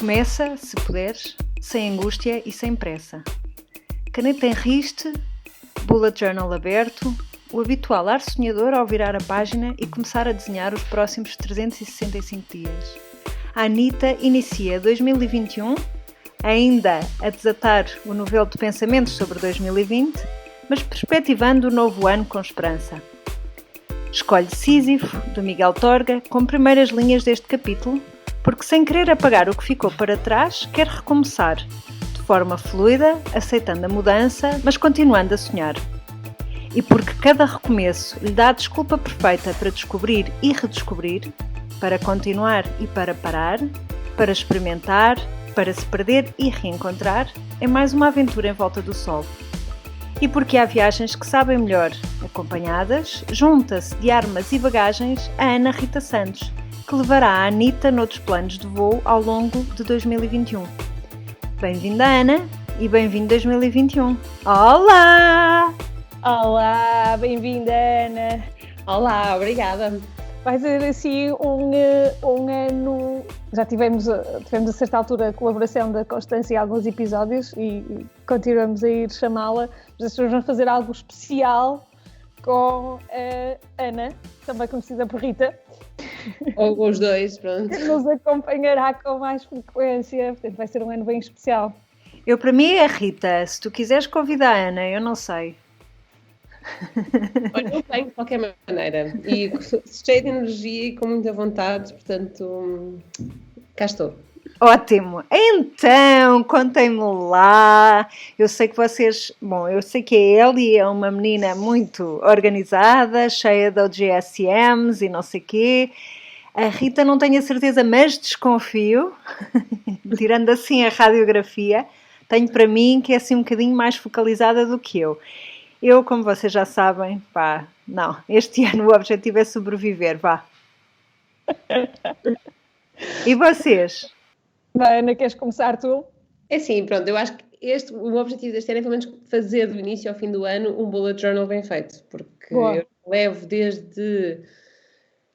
Começa, se puderes, sem angústia e sem pressa. Caneta em riste, bullet journal aberto, o habitual ar sonhador ao virar a página e começar a desenhar os próximos 365 dias. A Anitta inicia 2021, ainda a desatar o novelo de pensamentos sobre 2020, mas perspectivando o novo ano com esperança. Escolhe Sísifo, do Miguel Torga, como primeiras linhas deste capítulo, porque sem querer apagar o que ficou para trás, quer recomeçar, de forma fluida, aceitando a mudança, mas continuando a sonhar. E porque cada recomeço lhe dá a desculpa perfeita para descobrir e redescobrir, para continuar e para parar, para experimentar, para se perder e reencontrar, é mais uma aventura em volta do sol. E porque há viagens que sabem melhor, acompanhadas, junta-se de armas e bagagens a Ana Rita Santos, que levará a Anitta noutros planos de voo ao longo de 2021. Bem-vinda, Ana, e bem-vindo 2021. Olá! Olá, bem-vinda, Ana. Olá, obrigada. Vai ser assim um ano... Já tivemos a certa altura a colaboração da Constância em alguns episódios e continuamos a ir chamá-la, mas vamos fazer algo especial com a Ana, também conhecida por Rita. Ou os dois, pronto. Que nos acompanhará com mais frequência, portanto vai ser um ano bem especial. Para mim é a Rita, se tu quiseres convidar a Ana, eu não sei. Olha, eu tenho de qualquer maneira e cheio de energia e com muita vontade, portanto, cá estou. Ótimo! Então, contem-me lá. Eu sei que eu sei que a Ellie é uma menina muito organizada, cheia de OGSMs e não sei quê. A Rita não tenho a certeza, mas desconfio, tirando assim a radiografia, tenho para mim que é assim um bocadinho mais focalizada do que eu. Eu, como vocês já sabem, não, este ano o objetivo é sobreviver, vá. E vocês? Vai, Ana, queres começar tu? É sim, pronto, eu acho que o objetivo deste ano é pelo menos fazer do início ao fim do ano um bullet journal bem feito, porque Boa. Eu levo desde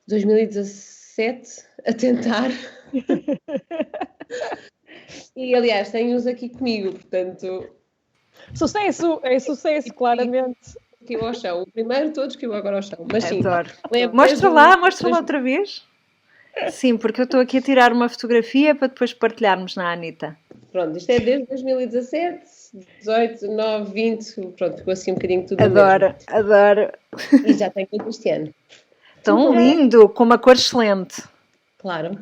2017 a tentar e aliás tenho-os aqui comigo, portanto... Sucesso, claramente. Que eu ao chão, o primeiro todos que eu agora ao chão, mas sim. Adoro. Mostra lá outra vez. Sim, porque eu estou aqui a tirar uma fotografia para depois partilharmos na Anitta. Pronto, isto é desde 2017, 18, 19, 20, pronto, ficou assim um bocadinho tudo Adoro. E já tenho tudo este ano. Tão lindo, com uma cor excelente. Claro.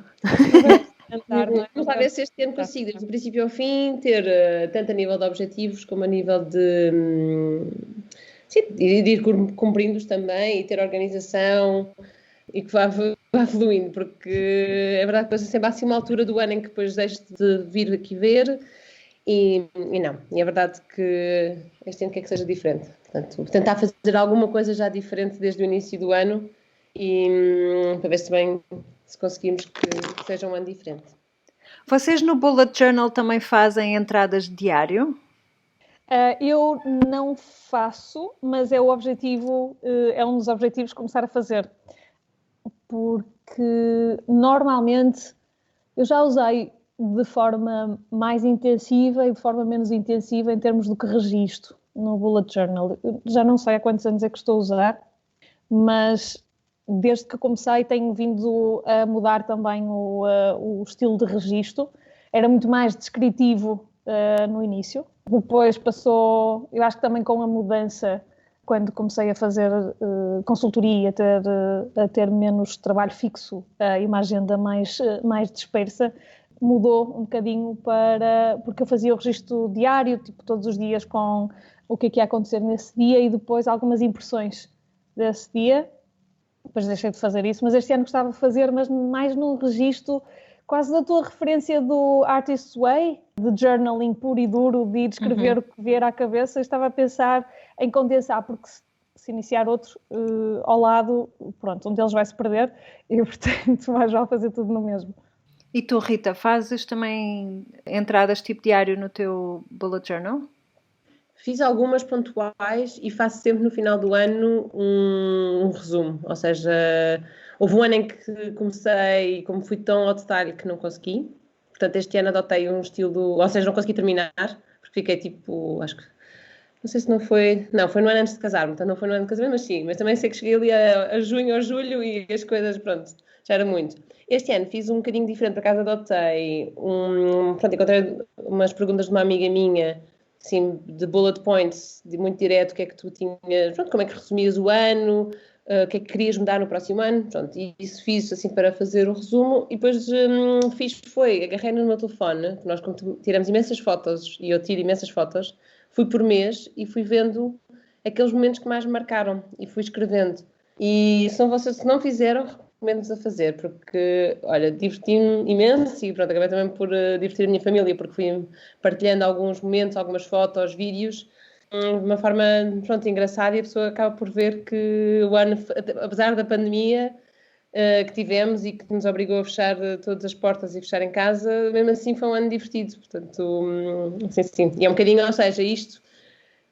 Vamos lá ver se este ano consigo, desde o princípio ao fim, ter tanto a nível de objetivos como a nível de ir cumprindo-os também e ter organização e que vá fluindo, porque é verdade que depois é sempre assim uma altura do ano em que depois deixo de vir aqui ver e é verdade que este ano quer que seja diferente. Portanto, tentar fazer alguma coisa já diferente desde o início do ano e para ver se conseguimos que seja um ano diferente. Vocês no Bullet Journal também fazem entradas de diário? Eu não faço, mas é um dos objetivos começar a fazer. Porque normalmente eu já usei de forma mais intensiva e de forma menos intensiva em termos do que registro no Bullet Journal. Eu já não sei há quantos anos é que estou a usar, mas desde que comecei tenho vindo a mudar também o estilo de registro. Era muito mais descritivo no início. Depois passou, eu acho que também com a mudança, quando comecei a fazer consultoria, a ter menos trabalho fixo e uma agenda mais dispersa, mudou um bocadinho porque eu fazia o registro diário, tipo todos os dias com o que é que ia acontecer nesse dia e depois algumas impressões desse dia. Depois deixei de fazer isso, mas este ano gostava de fazer, mas mais num registro quase da tua referência do Artist's Way, de journaling puro e duro, de ir escrever o que vier à cabeça. Eu estava a pensar em condensar, porque se iniciar outro ao lado, pronto, um deles vai se perder e, portanto, mais vale fazer tudo no mesmo. E tu, Rita, fazes também entradas tipo diário no teu Bullet Journal? Fiz algumas pontuais e faço sempre no final do ano um resumo, ou seja, houve um ano em que comecei, como fui tão ao detalhe que não consegui, Portanto, este ano adotei um estilo, ou seja, não consegui terminar, porque fiquei tipo, acho que, não sei se não foi, não, foi no ano antes de casar-me, então não foi no ano de casamento, mas sim, mas também sei que cheguei ali a junho ou julho e as coisas, pronto, já era muito. Este ano fiz um bocadinho diferente, por acaso adotei, pronto, encontrei umas perguntas de uma amiga minha, assim, de bullet points, de muito direto, o que é que tu tinhas, pronto, como é que resumias o ano, o que é que querias mudar no próximo ano, pronto, e isso fiz assim para fazer o resumo, e depois agarrei no meu telefone, que nós tiramos imensas fotos, e eu tiro imensas fotos, fui por mês e fui vendo aqueles momentos que mais me marcaram, e fui escrevendo. E se não fizeram, recomendo-vos a fazer, porque, olha, diverti-me imenso, e pronto, acabei também por divertir a minha família, porque fui partilhando alguns momentos, algumas fotos, vídeos, de uma forma, pronto, engraçada, e a pessoa acaba por ver que o ano, apesar da pandemia que tivemos e que nos obrigou a fechar todas as portas e fechar em casa, mesmo assim foi um ano divertido, portanto, sim. E é um bocadinho, ou seja, isto,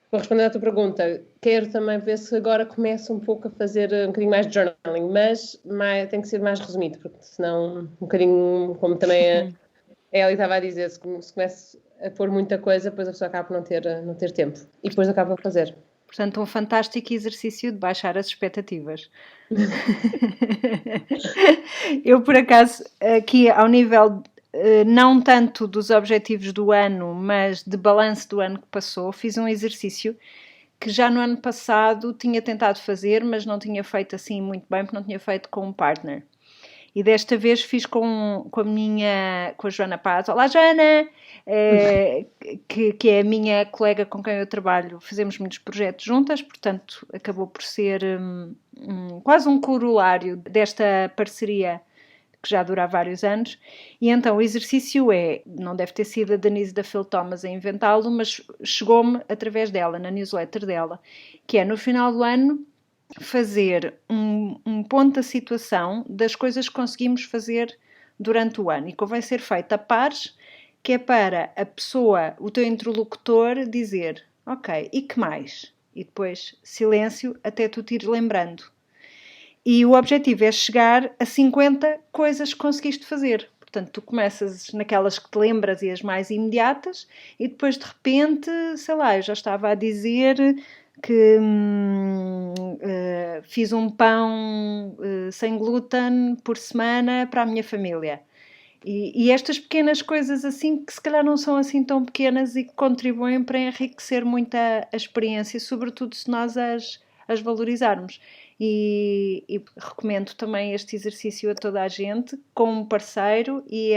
vou responder à tua pergunta, quero também ver se agora começo um pouco a fazer um bocadinho mais de journaling, mas tem que ser mais resumido, porque senão, um bocadinho, como também a Ellie estava a dizer, se começa a pôr muita coisa, depois a pessoa acaba por não ter tempo. E depois acaba a fazer. Portanto, um fantástico exercício de baixar as expectativas. Eu, por acaso, aqui ao nível não tanto dos objetivos do ano, mas de balanço do ano que passou, fiz um exercício que já no ano passado tinha tentado fazer, mas não tinha feito assim muito bem, porque não tinha feito com um partner. E desta vez fiz com a Joana Paz. Olá, Joana! Que é a minha colega com quem eu trabalho. Fazemos muitos projetos juntas, portanto, acabou por ser quase um corolário desta parceria que já dura há vários anos. E então o exercício não deve ter sido a Denise da Phil Thomas a inventá-lo, mas chegou-me através dela, na newsletter dela, que é no final do ano fazer um ponto da situação das coisas que conseguimos fazer durante o ano, e convém ser feito a pares, que é para a pessoa, o teu interlocutor, dizer ok, e que mais? E depois silêncio até tu te ir lembrando. E o objetivo é chegar a 50 coisas que conseguiste fazer. Portanto, tu começas naquelas que te lembras e as mais imediatas, e depois de repente, sei lá, eu já estava a dizer que fiz um pão sem glúten por semana para a minha família. E estas pequenas coisas assim, que se calhar não são assim tão pequenas e que contribuem para enriquecer muito a experiência, sobretudo se nós as valorizarmos. E recomendo também este exercício a toda a gente, com um parceiro, e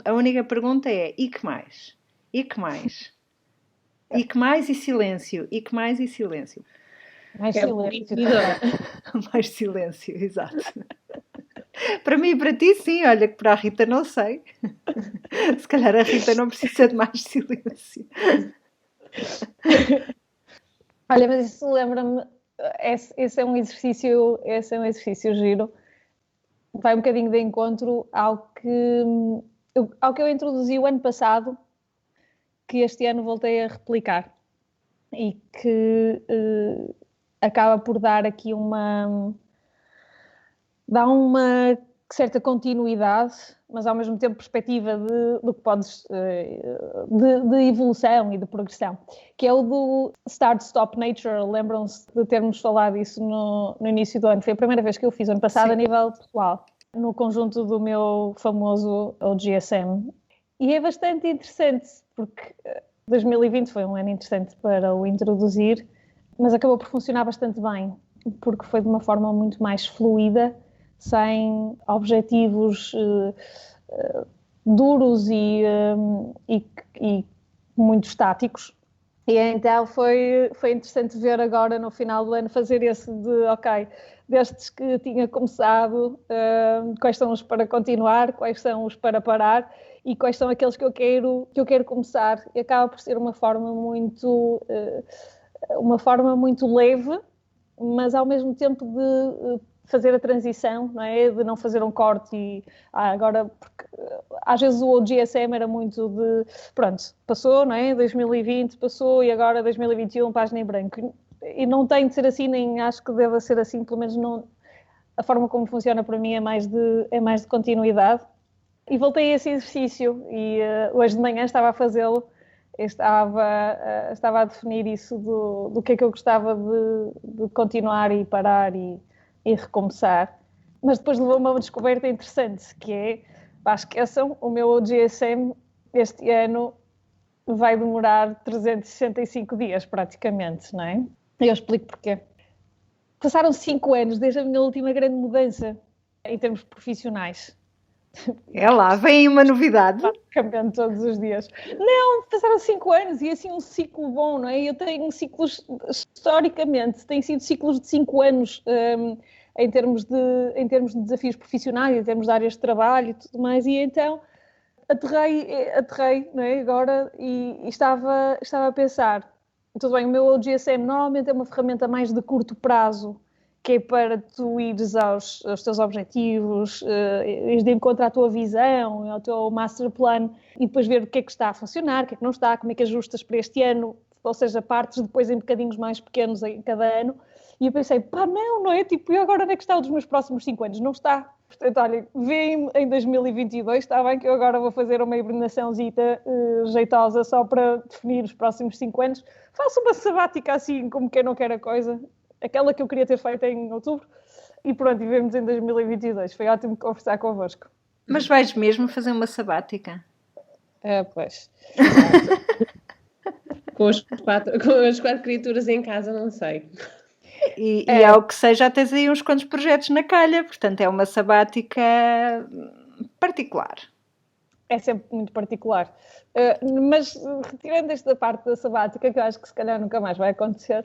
a única pergunta é: e que mais? E que mais? E que mais? E silêncio? E que mais? E silêncio? Mais silêncio. Mais silêncio, exato. Para mim e para ti, sim. Olha, que para a Rita não sei. Se calhar a Rita não precisa de mais silêncio. Olha, mas isso lembra-me, esse é um exercício giro. Vai um bocadinho de encontro ao que eu introduzi o ano passado, que este ano voltei a replicar, e que acaba por dar aqui uma certa continuidade, mas ao mesmo tempo perspectiva do que podes, de evolução e de progressão, que é o do Start, Stop, Nature. Lembram-se de termos falado isso no início do ano? Foi a primeira vez que eu fiz, ano passado. Sim. A nível pessoal, no conjunto do meu famoso OGSM. E é bastante interessante, porque 2020 foi um ano interessante para o introduzir, mas acabou por funcionar bastante bem, porque foi de uma forma muito mais fluida, sem objetivos duros e muito estáticos. E então foi interessante ver agora no final do ano fazer esse destes que tinha começado, quais são os para continuar, quais são os para parar e quais são aqueles que eu quero começar. E acaba por ser uma forma muito leve, mas ao mesmo tempo de fazer a transição, não é? De não fazer um corte e agora, porque às vezes o GSM era muito de, pronto, passou, não é? 2020 passou e agora 2021, página em branco. E não tem de ser assim, nem acho que deva ser assim, pelo menos não. A forma como funciona para mim é mais de continuidade. E voltei a esse exercício e hoje de manhã estava a fazê-lo. Estava a definir isso do que é que eu gostava de continuar e parar e recomeçar. Mas depois levou-me a uma descoberta interessante, que é, esqueçam, o meu GSM este ano vai demorar 365 dias praticamente, não é? E eu explico porquê. Passaram 5 anos desde a minha última grande mudança em termos profissionais. É lá, vem uma novidade. Cambiando todos os dias. Não, passaram 5 anos e assim um ciclo bom, não é? Eu tenho ciclos, historicamente, têm sido ciclos de 5 anos em termos de desafios profissionais, em termos de áreas de trabalho e tudo mais, e então aterrei, não é? Agora e estava a pensar, tudo bem, o meu OGSM normalmente é uma ferramenta mais de curto prazo, que é para tu ires aos teus objetivos, ires de encontro à tua visão, ao teu master plan, e depois ver o que é que está a funcionar, o que é que não está, como é que ajustas para este ano, ou seja, partes depois em bocadinhos mais pequenos em cada ano. E eu pensei, não é? Tipo, e agora onde é que está os meus próximos 5 anos? Não está. Portanto, olha, vem-me em 2022, está bem que eu agora vou fazer uma hibernaçãozita jeitosa só para definir os próximos 5 anos. Faço uma sabática assim, como quem não quer a coisa. Aquela que eu queria ter feito em outubro, e pronto, e vemos em 2022. Foi ótimo conversar convosco. Mas vais mesmo fazer uma sabática? Pois. com as 4 criaturas em casa, não sei. E ao que seja, já tens aí uns quantos projetos na calha, portanto é uma sabática particular. É sempre muito particular. Mas retirando esta parte da sabática, que eu acho que se calhar nunca mais vai acontecer,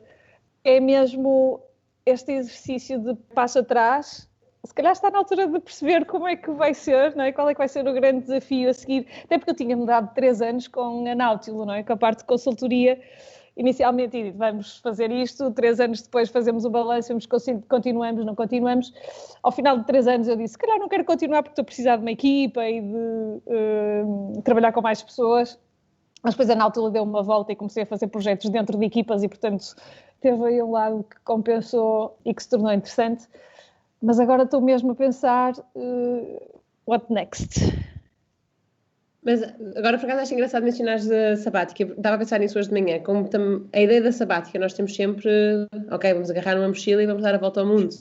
é mesmo este exercício de passo atrás. Se calhar está na altura de perceber como é que vai ser, não é? Qual é que vai ser o grande desafio a seguir. Até porque eu tinha mudado 3 anos com a Nautilo, não é? Com a parte de consultoria. Inicialmente, e vamos fazer isto, 3 anos depois fazemos o balanço, vamos continuamos, não continuamos. Ao final de 3 anos eu disse, se calhar não quero continuar porque estou a precisar de uma equipa e de trabalhar com mais pessoas. Mas depois a Nautilo deu uma volta e comecei a fazer projetos dentro de equipas e, portanto, teve aí um lado que compensou e que se tornou interessante. Mas agora estou mesmo a pensar, what next? Mas agora, por acaso, acho engraçado mencionares a sabática. Estava a pensar nisso hoje de manhã. Como a ideia da sabática, nós temos sempre, ok, vamos agarrar uma mochila e vamos dar a volta ao mundo.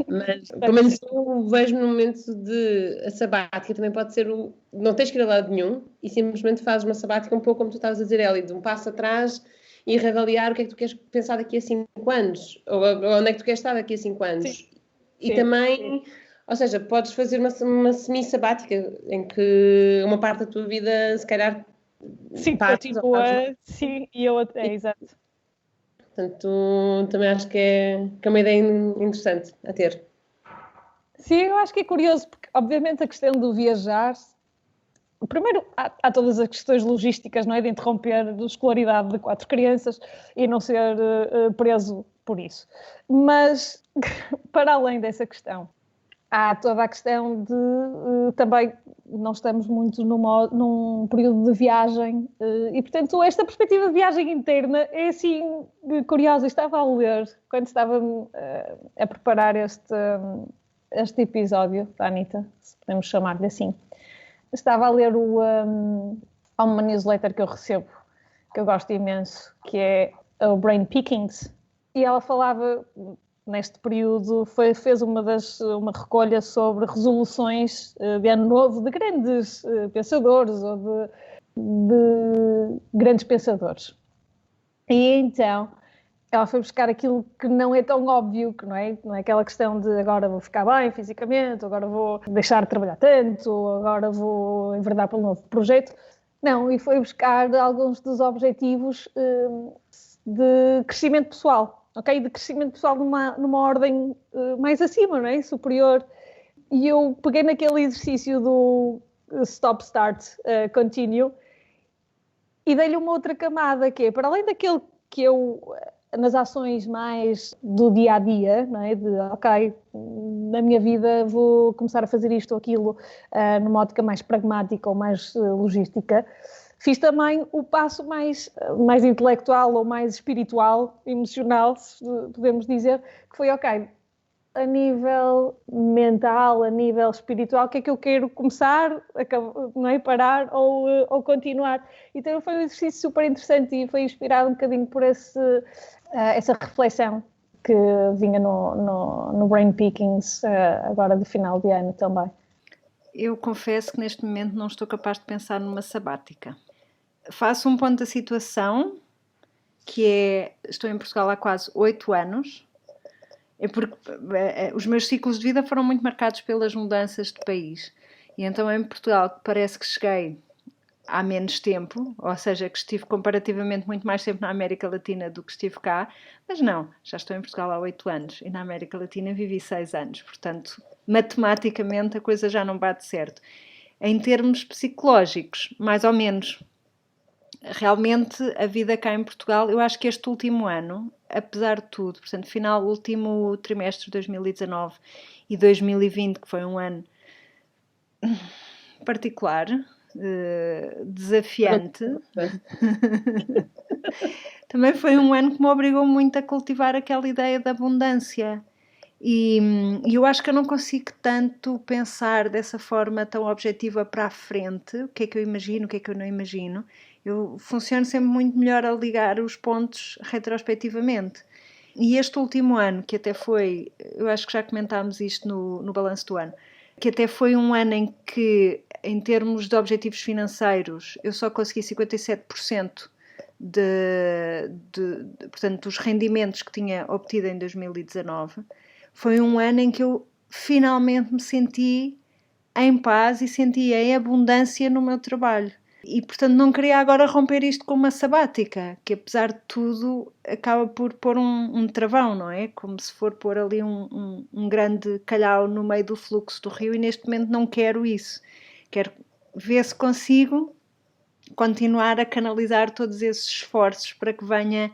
Mas, pelo menos eu vejo no momento de a sabática também pode ser não tens que ir a lado nenhum e simplesmente fazes uma sabática um pouco como tu estavas a dizer, Eli, de um passo atrás e reavaliar o que é que tu queres pensar daqui a 5 anos ou onde é que tu queres estar daqui a 5 anos. Sim. E também... Ou seja, podes fazer uma semi-sabática em que uma parte da tua vida, se calhar... Sim, continua, sim, e eu até, exato. Portanto, também acho que é uma ideia interessante a ter. Sim, eu acho que é curioso, porque obviamente a questão do viajar... Primeiro, há todas as questões logísticas, não é? De interromper a escolaridade de 4 crianças e não ser preso por isso. Mas, para além dessa questão... Há toda a questão de também não estamos muito num período de viagem e, portanto, esta perspectiva de viagem interna é assim curiosa. Estava a ler, quando estava a preparar este episódio da Anitta, se podemos chamar-lhe assim, estava a ler há uma newsletter que eu recebo, que eu gosto imenso, que é o Brain Pickings, e ela falava... Neste período fez uma recolha sobre resoluções de ano novo de grandes pensadores ou de grandes pensadores. E então ela foi buscar aquilo que não é tão óbvio, que não é aquela questão de agora vou ficar bem fisicamente, agora vou deixar de trabalhar tanto, agora vou enverdar para um novo projeto. Não, e foi buscar alguns dos objetivos de crescimento pessoal. Okay? De crescimento pessoal numa ordem mais acima, não é? Superior. E eu peguei naquele exercício do stop, start, continue e dei-lhe uma outra camada, que é, para além daquele que eu, nas ações mais do dia-a-dia, não é? De, ok, na minha vida vou começar a fazer isto ou aquilo numa ótica mais pragmática ou mais logística, fiz também o passo mais intelectual ou mais espiritual, emocional, se podemos dizer, que foi, ok, a nível mental, a nível espiritual, o que é que eu quero começar, não é? Parar ou continuar. Então foi um exercício super interessante e foi inspirado um bocadinho por essa reflexão que vinha no Brain Pickings agora de final de ano também. Eu confesso que neste momento não estou capaz de pensar numa sabática. Faço um ponto da situação, que é, estou em Portugal há quase 8 anos, é porque os meus ciclos de vida foram muito marcados pelas mudanças de país. E então em Portugal parece que cheguei há menos tempo, ou seja, que estive comparativamente muito mais tempo na América Latina do que estive cá, mas não, já estou em Portugal há 8 anos e na América Latina vivi 6 anos, portanto, matematicamente a coisa já não bate certo. Em termos psicológicos, mais ou menos. Realmente a vida cá em Portugal, eu acho que este último ano, apesar de tudo, portanto, último trimestre de 2019 e 2020, que foi um ano particular, desafiante, também foi um ano que me obrigou muito a cultivar aquela ideia de abundância. E eu acho que eu não consigo tanto pensar dessa forma tão objetiva para a frente, o que é que eu imagino, o que é que eu não imagino. Eu funciono sempre muito melhor a ligar os pontos retrospectivamente. E este último ano, que até foi, eu acho que já comentámos isto no balanço do ano, que até foi um ano em que, em termos de objetivos financeiros, eu só consegui 57% portanto, dos rendimentos que tinha obtido em 2019. Foi um ano em que eu finalmente me senti em paz e senti em abundância no meu trabalho. E, portanto, não queria agora romper isto com uma sabática, que apesar de tudo acaba por pôr um travão, não é? Como se for pôr ali um grande calhau no meio do fluxo do rio, e neste momento não quero isso. Quero ver se consigo continuar a canalizar todos esses esforços para que venha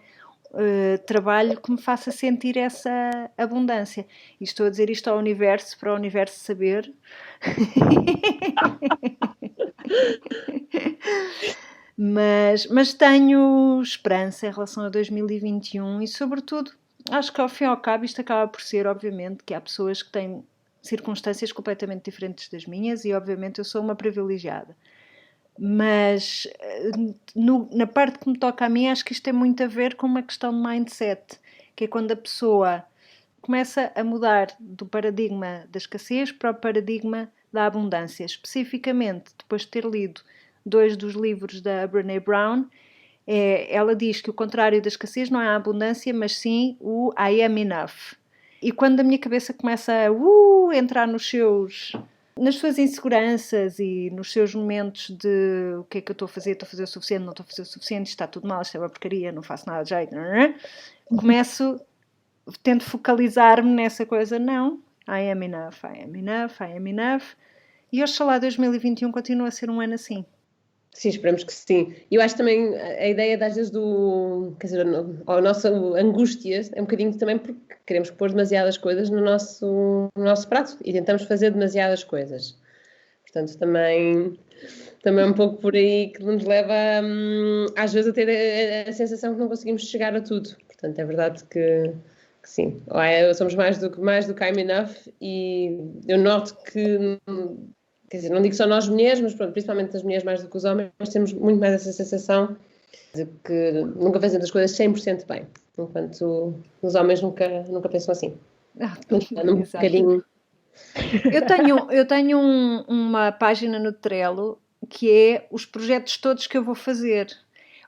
trabalho que me faça sentir essa abundância. E estou a dizer isto ao universo, para o universo saber. Mas tenho esperança em relação a 2021 e, sobretudo, acho que ao fim e ao cabo isto acaba por ser, obviamente, que há pessoas que têm circunstâncias completamente diferentes das minhas e, obviamente, eu sou uma privilegiada. Mas na parte que me toca a mim, acho que isto tem muito a ver com uma questão de mindset, que é quando a pessoa começa a mudar do paradigma da escassez para o paradigma da abundância. Especificamente, depois de ter lido 2 dos livros da Brené Brown, ela diz que o contrário da escassez não é a abundância, mas sim o I am enough. E quando a minha cabeça começa a entrar nas suas inseguranças e nos seus momentos de o que é que eu estou a fazer o suficiente, não estou a fazer o suficiente, está tudo mal, isto é uma porcaria, não faço nada de jeito, tento focalizar-me nessa coisa, não, I am enough, I am enough, I am enough, e oxalá 2021 continua a ser um ano assim. Sim, esperamos que sim. E eu acho também a ideia às vezes quer dizer, a nossa angústia é um bocadinho também porque queremos pôr demasiadas coisas no nosso prato e tentamos fazer demasiadas coisas. Portanto, também um pouco por aí que nos leva às vezes a ter a sensação que não conseguimos chegar a tudo. Portanto, é verdade que sim. Somos mais do que I'm enough e eu noto que... Quer dizer, não digo só nós mulheres, mas pronto, principalmente as mulheres mais do que os homens, nós temos muito mais essa sensação de que nunca fazemos as coisas 100% bem, enquanto os homens nunca pensam assim. Um bocadinho. Eu tenho uma página no Trello que é os projetos todos que eu vou fazer.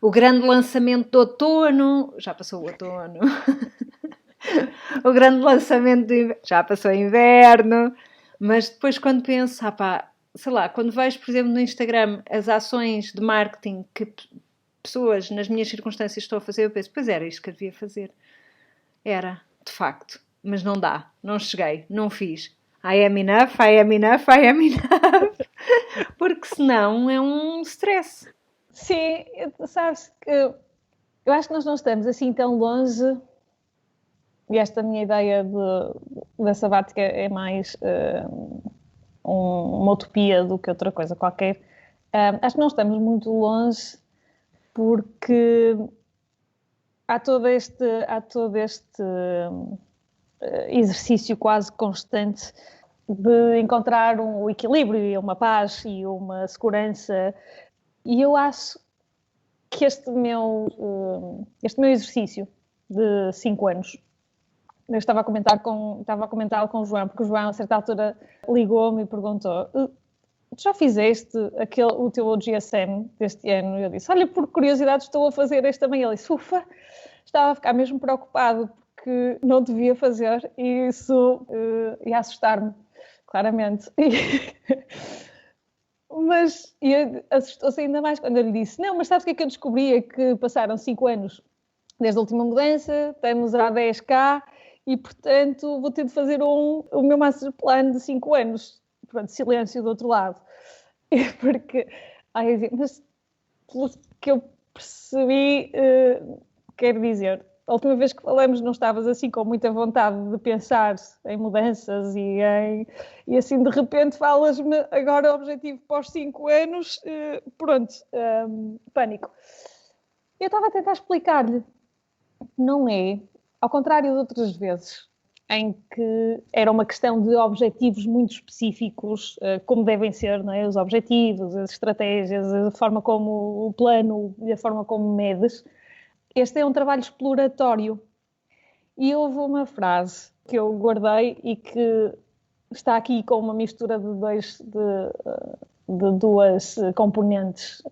O grande lançamento do outono, já passou o outono. O grande lançamento já passou o inverno. Mas depois quando penso, sei lá, quando vejo, por exemplo, no Instagram as ações de marketing que pessoas nas minhas circunstâncias estão a fazer, eu penso, pois era isto que eu devia fazer. Era, de facto. Mas não dá, não cheguei, não fiz. I am enough, I am enough, I am enough. Porque senão é um stress. Sim, sabes que eu acho que nós não estamos assim tão longe. E esta minha ideia da sabática é mais uma utopia do que outra coisa qualquer. Acho que não estamos muito longe porque há todo este exercício quase constante de encontrar um equilíbrio e uma paz e uma segurança. E eu acho que este meu exercício de 5 anos, eu estava a comentar com o João, porque o João a certa altura ligou-me e perguntou: tu já fizeste o teu GSM deste ano? Eu disse: olha, por curiosidade estou a fazer este também. Ele disse: ufa, estava a ficar mesmo preocupado porque não devia fazer e isso ia assustar-me, claramente. Mas assustou-se ainda mais quando eu lhe disse: não, mas sabes o que é que eu descobri? É que passaram 5 anos desde a última mudança, estamos a 10K e, portanto, vou ter de fazer o meu master plan de 5 anos. Pronto, silêncio do outro lado. Porque, mas pelo que eu percebi, quero dizer, a última vez que falamos não estavas assim com muita vontade de pensar em mudanças e assim de repente falas-me agora o objetivo para os 5 anos, pronto, pânico. Eu estava a tentar explicar-lhe, não é, ao contrário de outras vezes, em que era uma questão de objetivos muito específicos, como devem ser, não é? Os objetivos, as estratégias, a forma como o plano e a forma como medes. Este é um trabalho exploratório. E houve uma frase que eu guardei e que está aqui com uma mistura de duas componentes,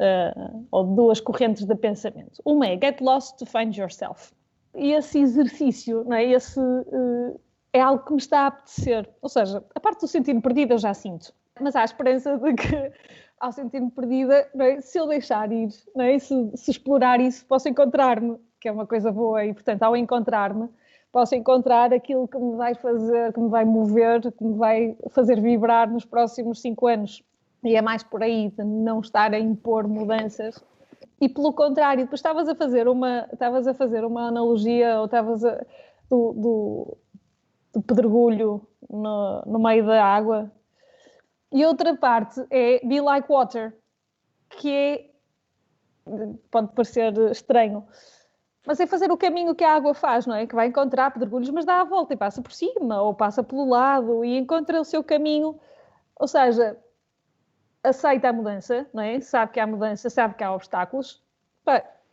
ou de duas correntes de pensamento. Uma é get lost to find yourself. E esse exercício, não é? É algo que me está a apetecer. Ou seja, a parte do sentir-me perdida eu já sinto. Mas há a esperança de que, ao sentir-me perdida, não é? Se eu deixar ir, não é? Se explorar isso, posso encontrar-me, que é uma coisa boa. E, portanto, ao encontrar-me, posso encontrar aquilo que me vai fazer, que me vai mover, que me vai fazer vibrar nos próximos 5 anos. E é mais por aí, de não estar a impor mudanças. E pelo contrário, depois estavas a fazer uma analogia, ou estavas do pedregulho no meio da água. E outra parte é be like water, que é, pode parecer estranho, mas é fazer o caminho que a água faz, não é? Que vai encontrar pedregulhos, mas dá a volta e passa por cima, ou passa pelo lado e encontra o seu caminho. Ou seja, aceita a mudança, não é? Sabe que há mudança, sabe que há obstáculos,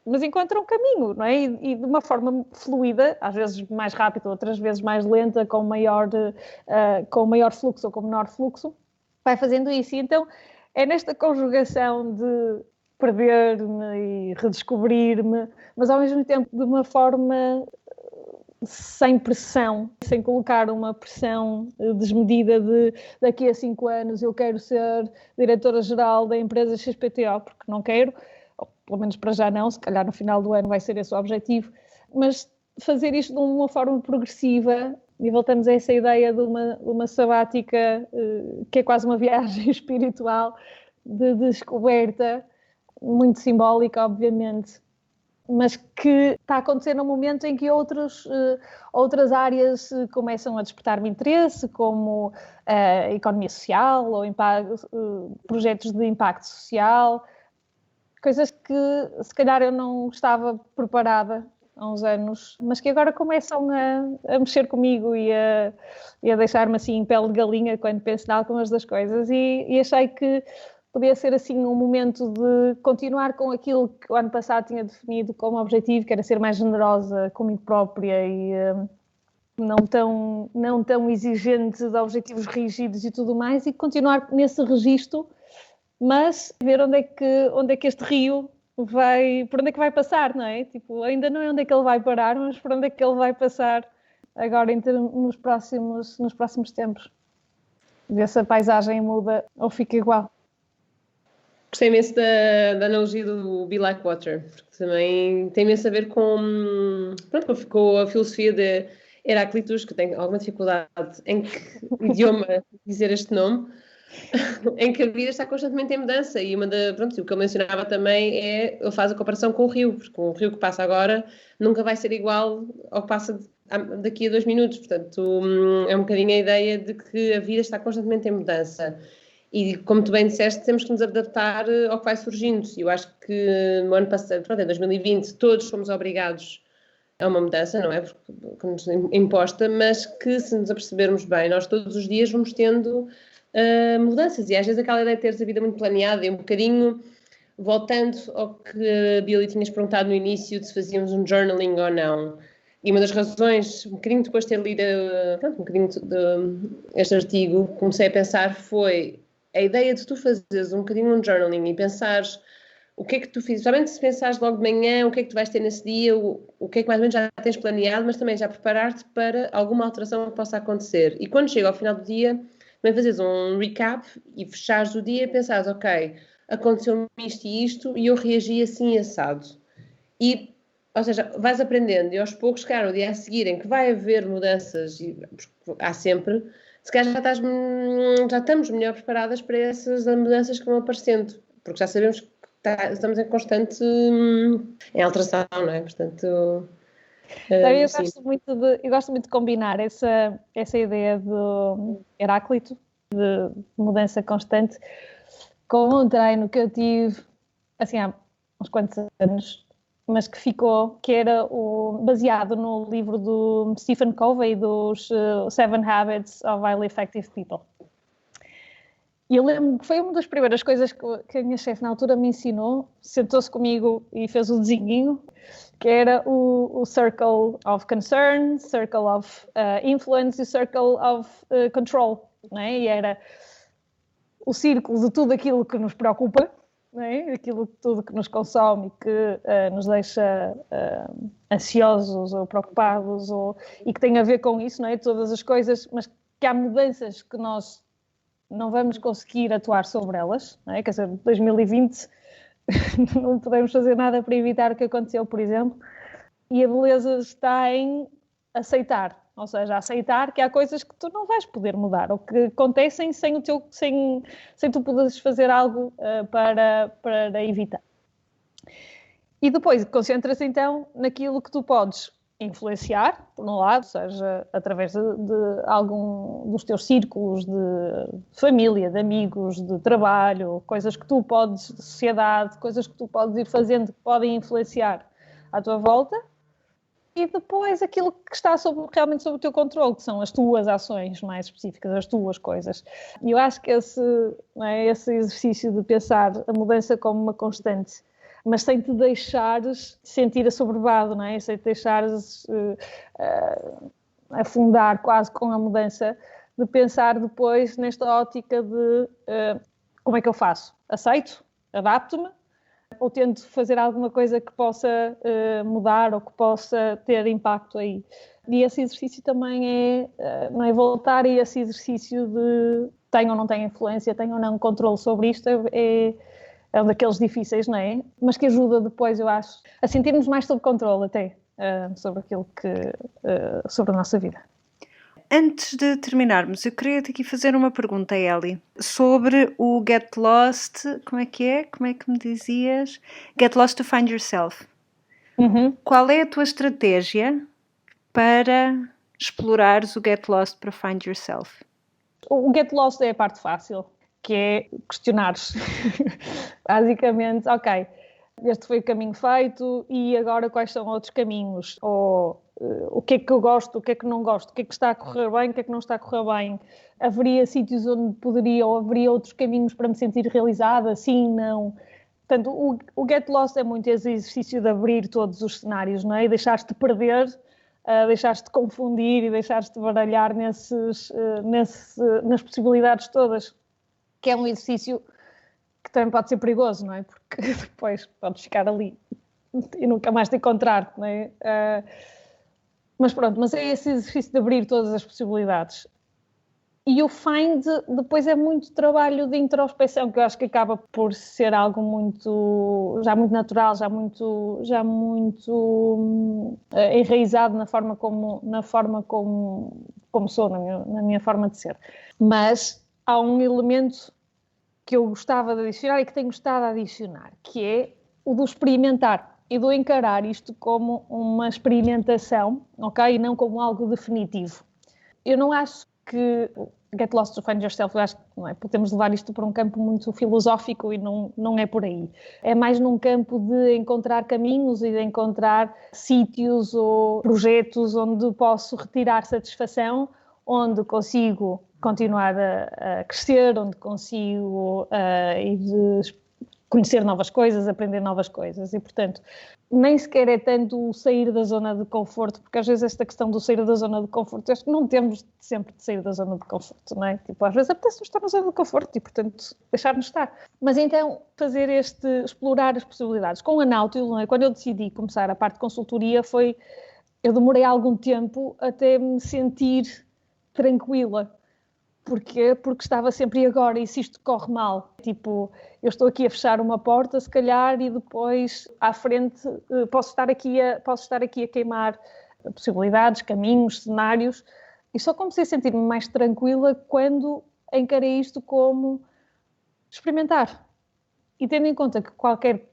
mas encontra um caminho, não é? E de uma forma fluida, às vezes mais rápida, outras vezes mais lenta, com maior fluxo ou com menor fluxo, vai fazendo isso. E então é nesta conjugação de perder-me e redescobrir-me, mas ao mesmo tempo de uma forma sem pressão, sem colocar uma pressão desmedida de daqui a 5 anos eu quero ser diretora-geral da empresa XPTO, porque não quero, ou pelo menos para já não, se calhar no final do ano vai ser esse o objetivo, mas fazer isto de uma forma progressiva, e voltamos a essa ideia de uma sabática que é quase uma viagem espiritual de descoberta, muito simbólica, obviamente, mas que está a acontecer num momento em que outras áreas começam a despertar-me interesse, como a economia social ou projetos de impacto social, coisas que se calhar eu não estava preparada há uns anos, mas que agora começam a mexer comigo e a deixar-me assim em pele de galinha quando penso em algumas das coisas, e achei que podia ser assim um momento de continuar com aquilo que o ano passado tinha definido como objetivo, que era ser mais generosa comigo própria e não tão exigente de objetivos rígidos e tudo mais, e continuar nesse registro, mas ver onde é que este rio vai, por onde é que vai passar, não é? Tipo, ainda não é onde é que ele vai parar, mas por onde é que ele vai passar agora nos próximos tempos. Ver se a paisagem muda ou fica igual. Gostei imenso da analogia do Be Like Water, porque também tem imenso a ver com a filosofia de Heráclitos, que tem alguma dificuldade em que idioma dizer este nome, em que a vida está constantemente em mudança, e o que ele mencionava também ele faz a comparação com o rio, porque um rio que passa agora nunca vai ser igual ao que passa daqui a 2 minutos, portanto é um bocadinho a ideia de que a vida está constantemente em mudança. E, como tu bem disseste, temos que nos adaptar ao que vai surgindo. E eu acho que no ano passado, em 2020, todos fomos obrigados a uma mudança, não é? Porque nos imposta, mas que, se nos apercebermos bem, nós todos os dias vamos tendo mudanças. E às vezes aquela ideia de teres a vida muito planeada e um bocadinho, voltando ao que a Billy tinhas perguntado no início, de se fazíamos um journaling ou não. E uma das razões, um bocadinho depois de ter lido um bocadinho este artigo, comecei a pensar foi a ideia de tu fazeres um bocadinho um journaling e pensares o que é que tu fizes, somente se pensares logo de manhã, o que é que tu vais ter nesse dia, o que é que mais ou menos já tens planeado, mas também já preparar-te para alguma alteração que possa acontecer. E quando chega ao final do dia, também fazes um recap e fechares o dia e pensares, ok, aconteceu-me isto e isto e eu reagi assim assado. E, ou seja, vais aprendendo e aos poucos, cara, no dia a seguir em que vai haver mudanças, e há sempre, se calhar já estamos melhor preparadas para essas mudanças que vão aparecendo, porque já sabemos que estamos em constante em alteração, não é? Portanto, eu gosto muito de combinar essa ideia do Heráclito, de mudança constante, com um treino que eu tive assim, há uns quantos anos, mas que ficou, que era baseado no livro do Stephen Covey, dos 7 Habits of Highly Effective People. E eu lembro que foi uma das primeiras coisas que a minha chefe na altura me ensinou, sentou-se comigo e fez o desenhinho, que era o Circle of Concern, Circle of Influence e Circle of Control, não é? E era o círculo de tudo aquilo que nos preocupa, não é? Tudo que nos consome e que nos deixa ansiosos ou preocupados e que tem a ver com isso, não é? Todas as coisas, mas que há mudanças que nós não vamos conseguir atuar sobre elas, não é? Quer dizer, 2020 não podemos fazer nada para evitar o que aconteceu, por exemplo, e a beleza está em aceitar, ou seja, aceitar que há coisas que tu não vais poder mudar, ou que acontecem sem tu poderes fazer algo para evitar. E depois concentra-se então naquilo que tu podes influenciar, por um lado, seja através de algum dos teus círculos de família, de amigos, de trabalho, coisas que tu podes, de sociedade, coisas que tu podes ir fazendo que podem influenciar à tua volta, e depois aquilo que está realmente sob o teu controle, que são as tuas ações mais específicas, as tuas coisas. E eu acho que esse exercício de pensar a mudança como uma constante, mas sem te deixares sentir assoberbado, não é? Sem te deixares afundar quase com a mudança, de pensar depois nesta ótica de como é que eu faço? Aceito? Adapto-me? Ou tento fazer alguma coisa que possa mudar ou que possa ter impacto aí? E esse exercício também não é voltar a esse exercício de tenho ou não tenho influência, tenho ou não controle sobre isto, é um daqueles difíceis, não é? Mas que ajuda depois, eu acho, a sentirmos mais sob controle até sobre aquilo sobre a nossa vida. Antes de terminarmos, eu queria aqui fazer uma pergunta, Ellie, sobre o Get Lost, como é que é? Como é que me dizias? Get Lost to Find Yourself. Uhum. Qual é a tua estratégia para explorares o Get Lost para Find Yourself? O Get Lost é a parte fácil, que é questionares. Basicamente, ok, este foi o caminho feito e agora quais são outros caminhos? Ou o que é que eu gosto, o que é que não gosto, o que é que está a correr bem, o que é que não está a correr bem? Haveria sítios onde poderia ou haveria outros caminhos para me sentir realizada? Sim, não. Portanto, o Get Lost é muito esse exercício de abrir todos os cenários, não é? E deixares-te perder, deixares-te confundir e deixares-te baralhar nas possibilidades todas, que é um exercício que também pode ser perigoso, não é? Porque depois podes ficar ali e nunca mais te encontrar, não é? Mas é esse exercício de abrir todas as possibilidades. E o Find depois é muito trabalho de introspecção, que eu acho que acaba por ser algo já muito natural, já muito enraizado na forma como sou, na minha forma de ser. Mas há um elemento que eu gostava de adicionar e que tenho gostado de adicionar, que é o do experimentar e do encarar isto como uma experimentação, ok? E não como algo definitivo. Eu não acho que Get Lost to Find Yourself, eu acho que não é, podemos levar isto para um campo muito filosófico e não é por aí. É mais num campo de encontrar caminhos e de encontrar sítios ou projetos onde posso retirar satisfação, onde consigo continuar a crescer, onde consigo conhecer novas coisas, aprender novas coisas. E, portanto, nem sequer é tanto o sair da zona de conforto, porque às vezes esta questão do sair da zona de conforto, acho que não temos sempre de sair da zona de conforto, não é? Tipo, às vezes apetece-nos estar na zona de conforto e, portanto, deixar-nos estar. Mas então, explorar as possibilidades. Com a Náutilo, não é? Quando eu decidi começar a parte de consultoria, eu demorei algum tempo até me sentir tranquila. Porquê? Porque estava sempre, e agora, e se isto corre mal? Tipo, eu estou aqui a fechar uma porta, se calhar, e depois, à frente, posso estar aqui a queimar possibilidades, caminhos, cenários, e só comecei a sentir-me mais tranquila quando encarei isto como experimentar. E tendo em conta que qualquer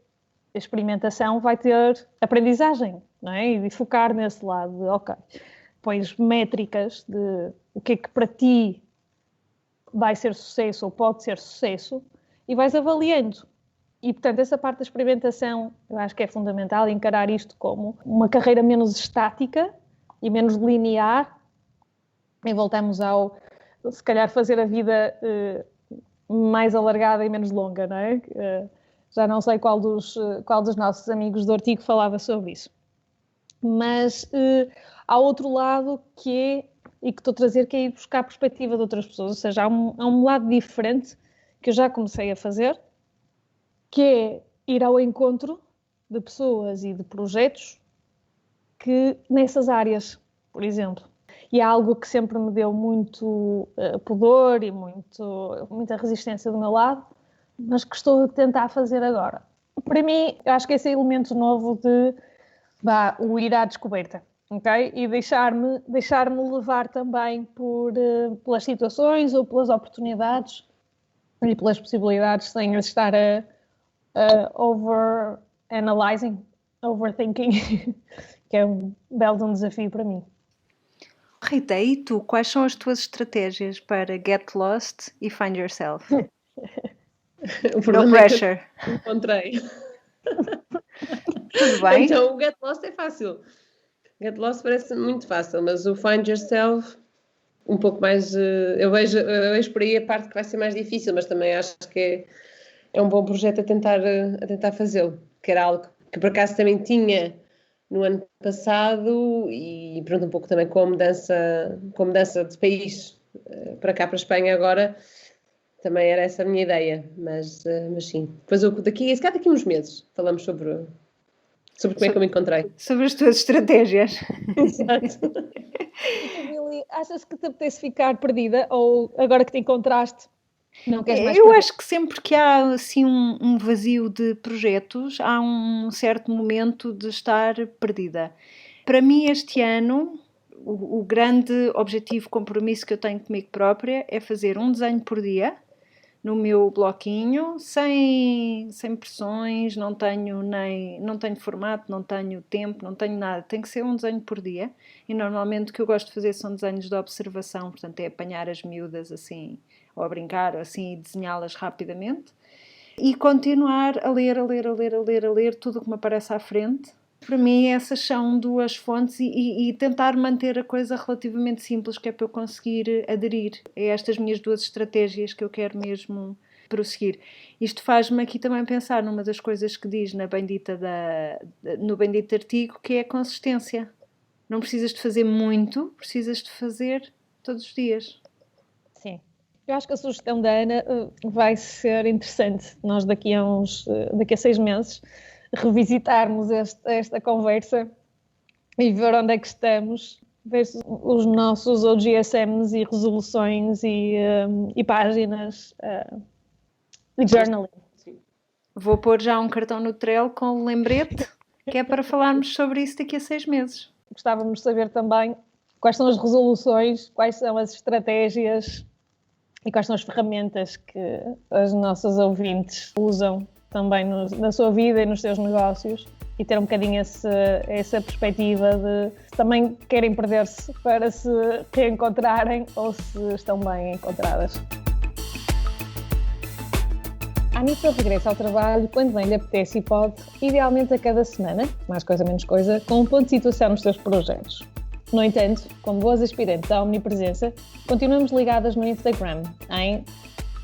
experimentação vai ter aprendizagem, não é? E focar nesse lado de, ok, pões métricas de o que é que para ti vai ser sucesso ou pode ser sucesso e vais avaliando. E, portanto, essa parte da experimentação eu acho que é fundamental, encarar isto como uma carreira menos estática e menos linear, e voltamos se calhar, fazer a vida mais alargada e menos longa, não é? Já não sei qual dos nossos amigos do artigo falava sobre isso. Mas há outro lado e que estou a trazer, que é ir buscar a perspectiva de outras pessoas, ou seja, há um lado diferente que eu já comecei a fazer, que é ir ao encontro de pessoas e de projetos que nessas áreas, por exemplo. E é algo que sempre me deu muito pudor e muita resistência do meu lado, mas que estou a tentar fazer agora. Para mim, eu acho que esse é elemento novo de o ir à descoberta. Okay? E deixar-me levar também pelas situações ou pelas oportunidades e pelas possibilidades, sem estar a overthinking, que é um belo desafio para mim. Rita, e tu, quais são as tuas estratégias para Get Lost e Find Yourself? No pressure. É encontrei. Tudo bem? Então, o Get Lost é fácil. Get Lost parece muito fácil, mas o Find Yourself, um pouco mais... Eu vejo por aí a parte que vai ser mais difícil, mas também acho que é um bom projeto a tentar fazê-lo, que era algo que por acaso também tinha no ano passado, e pronto, um pouco também com a mudança de país para cá, para a Espanha agora, também era essa a minha ideia, mas sim. Depois daqui a uns meses falamos sobre como é que eu me encontrei. Sobre as tuas estratégias. Exato. Billy, achas que te apetece ficar perdida ou agora que te encontraste não queres mais? Eu acho que sempre que há assim um vazio de projetos, há um certo momento de estar perdida. Para mim este ano, o grande objetivo, compromisso que eu tenho comigo própria é fazer um desenho por dia, no meu bloquinho, sem pressões, não tenho formato, não tenho tempo, não tenho nada, tem que ser um desenho por dia, e normalmente o que eu gosto de fazer são desenhos de observação, portanto é apanhar as miúdas assim, ou a brincar, ou assim, e desenhá-las rapidamente, e continuar a ler tudo o que me aparece à frente. Para mim essas são duas fontes e tentar manter a coisa relativamente simples, que é para eu conseguir aderir a estas minhas duas estratégias que eu quero mesmo prosseguir. Isto faz-me aqui também pensar numa das coisas que diz no bendito artigo, que é a consistência. Não precisas de fazer muito, precisas de fazer todos os dias. Sim. Eu acho que a sugestão da Ana vai ser interessante. Nós daqui a 6 meses revisitarmos esta conversa e ver onde é que estamos, ver os nossos OGSMs e resoluções e páginas de journaling. Vou pôr já um cartão no Trello com o lembrete, que é para falarmos sobre isso daqui a 6 meses. Gostávamos de saber também quais são as resoluções, quais são as estratégias e quais são as ferramentas que as nossas ouvintes usam também na sua vida e nos seus negócios, e ter um bocadinho essa perspectiva de se também querem perder-se para se reencontrarem ou se estão bem encontradas. A Anitta regressa ao trabalho quando bem lhe apetece e pode, idealmente a cada semana, mais coisa menos coisa, com um ponto de situação nos seus projetos. No entanto, como boas aspirantes à omnipresença, continuamos ligadas no Instagram, em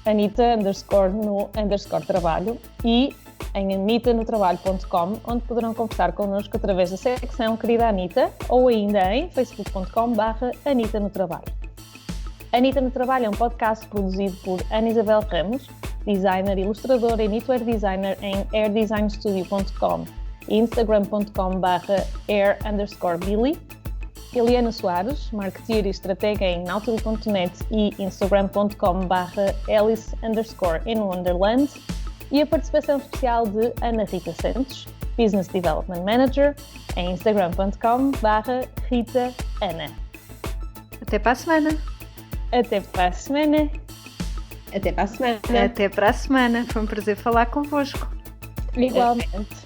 Anita_no_trabalho e em anitanotrabalho.com, onde poderão conversar connosco através da secção Querida Anitta ou ainda em facebook.com/anitanotrabalho. Anitta no Trabalho é um podcast produzido por Ana Isabel Ramos, designer, ilustradora e knitwear designer em airdesignstudio.com e instagram.com/air_billy, Eliana Soares, marketeer e estratega em nautil.net e instagram.com/alice_in_wonderland, e a participação especial de Ana Rita Santos, Business Development Manager, em instagram.com/ritaana. Até para a semana! Até para a semana! Até para a semana! Até para a semana! Foi um prazer falar convosco. Igualmente.